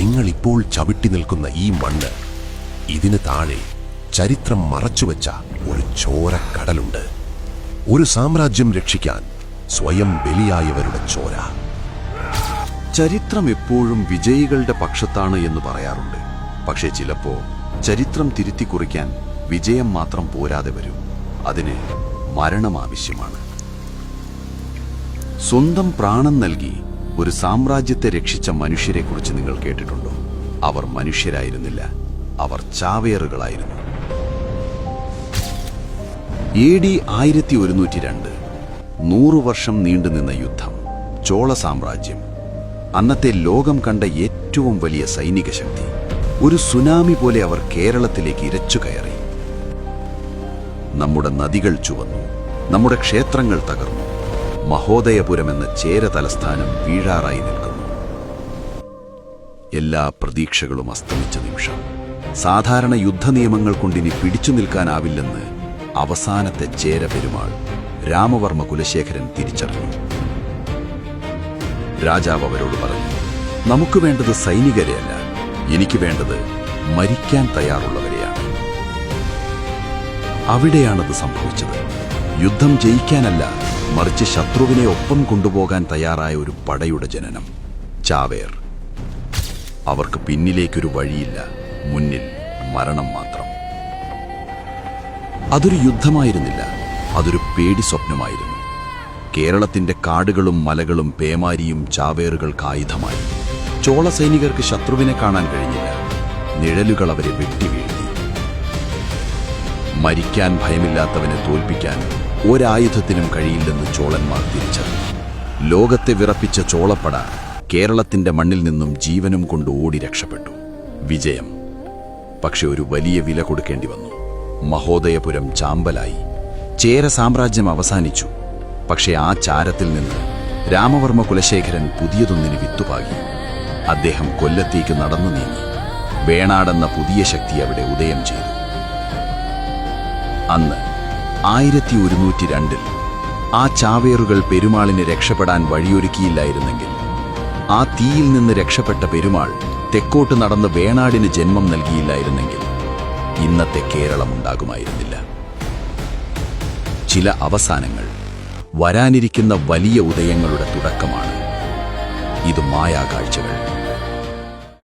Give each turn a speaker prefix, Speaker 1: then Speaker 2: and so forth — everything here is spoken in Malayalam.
Speaker 1: നിങ്ങളിപ്പോൾ ചവിട്ടി നിൽക്കുന്ന ഈ മണ്ണ്, ഇതിന് താഴെ ചരിത്രം മറച്ചുവെച്ച ഒരു ചോരക്കടലുണ്ട്. ഒരു സാമ്രാജ്യം രക്ഷിക്കാൻ സ്വയം ബലിയായവരുടെ ചോര.
Speaker 2: ചരിത്രം എപ്പോഴും വിജയികളുടെ പക്ഷത്താണ് എന്ന് പറയാറുണ്ട്. പക്ഷേ ചിലപ്പോ ചരിത്രം തിരുത്തി കുറിക്കാൻ വിജയം മാത്രം പോരാതെ വരും. അതിന് മരണം ആവശ്യമാണ്. സ്വന്തം പ്രാണൻ നൽകി ഒരു സാമ്രാജ്യത്തെ രക്ഷിച്ച മനുഷ്യരെക്കുറിച്ച് നിങ്ങൾ കേട്ടിട്ടുണ്ടോ? അവർ മനുഷ്യരായിരുന്നില്ല, അവർ ചാവേറുകളായിരുന്നു. AD 1102 100 വർഷം നീണ്ടുനിന്ന യുദ്ധം. ചോള സാമ്രാജ്യം, അന്നത്തെ ലോകം കണ്ട ഏറ്റവും വലിയ സൈനിക ശക്തി. ഒരു സുനാമി പോലെ അവർ കേരളത്തിലേക്ക് ഇരച്ചു കയറി. നമ്മുടെ നദികൾ ചുവന്നു, നമ്മുടെ ക്ഷേത്രങ്ങൾ തകർന്നു. മഹോദയപുരം എന്ന ചേര തലസ്ഥാനം വീഴാറായി നിൽക്കുന്നു. എല്ലാ പ്രതീക്ഷകളും അസ്തമിച്ച നിമിഷം. സാധാരണ യുദ്ധനിയമങ്ങൾ കൊണ്ടിനി പിടിച്ചു നിൽക്കാനാവില്ലെന്ന് അവസാനത്തെ ചേര പെരുമാൾ രാമവർമ്മ കുലശേഖരൻ തിരിച്ചറിഞ്ഞു. രാജാവ് അവരോട് പറഞ്ഞു, നമുക്ക് വേണ്ടത് സൈനികരെയല്ല, എനിക്ക് വേണ്ടത് മരിക്കാൻ തയ്യാറുള്ളവരെയാണ്. അവിടെയാണത് സംഭവിച്ചത്. യുദ്ധം ജയിക്കാനല്ല, മറിച്ച് ശത്രുവിനെ ഒപ്പം കൊണ്ടുപോകാൻ തയ്യാറായ ഒരു പടയുടെ ജനനം. ചാവേർ. അവർക്ക് പിന്നിലേക്കൊരു വഴിയില്ല, മുന്നിൽ മരണം മാത്രം. അതൊരു യുദ്ധമായിരുന്നില്ല, അതൊരു പേടി സ്വപ്നമായിരുന്നു. കേരളത്തിന്റെ കാടുകളും മലകളും പേമാരിയും ചാവേറുകൾക്ക് ആയുധമായി. ചോള സൈനികർക്ക് ശത്രുവിനെ കാണാൻ കഴിഞ്ഞില്ല. നിഴലുകൾ അവരെ വെട്ടിവീഴ്ത്തി. മരിക്കാൻ ഭയമില്ലാത്തവനെ തോൽപ്പിക്കാൻ ഒരായുധത്തിനും കഴിയില്ലെന്ന് ചോളന്മാർ തിരിച്ചറിഞ്ഞു. ലോകത്തെ വിറപ്പിച്ച ചോളപ്പട കേരളത്തിന്റെ മണ്ണിൽ നിന്നും ജീവനും കൊണ്ട് ഓടി രക്ഷപ്പെട്ടു. വിജയം. പക്ഷെ ഒരു വലിയ വില കൊടുക്കേണ്ടി വന്നു. മഹോദയപുരം ചാമ്പലായി. ചേര സാമ്രാജ്യം അവസാനിച്ചു. പക്ഷെ ആ ചാരത്തിൽ നിന്ന് രാമവർമ്മ കുലശേഖരൻ പുതിയതൊന്നിന് വിത്തുപാകി. അദ്ദേഹം കൊല്ലത്തേക്ക് നടന്നു നീങ്ങി. വേണാടെന്ന പുതിയ ശക്തി അവിടെ ഉദയം ചെയ്തു. അന്ന് 1102 ആ ചാവേറുകൾ പെരുമാളിന് രക്ഷപ്പെടാൻ വഴിയൊരുക്കിയില്ലായിരുന്നെങ്കിൽ, ആ തീയിൽ നിന്ന് രക്ഷപ്പെട്ട പെരുമാൾ തെക്കോട്ട് നടന്ന് വേണാടിന് ജന്മം നൽകിയില്ലായിരുന്നെങ്കിൽ ഇന്നത്തെ കേരളം ഉണ്ടാകുമായിരുന്നില്ല. ചില അവസാനങ്ങൾ വരാനിരിക്കുന്ന വലിയ ഉദയങ്ങളുടെ തുടക്കമാണ്. ഇത് മായാകാഴ്ചകൾ.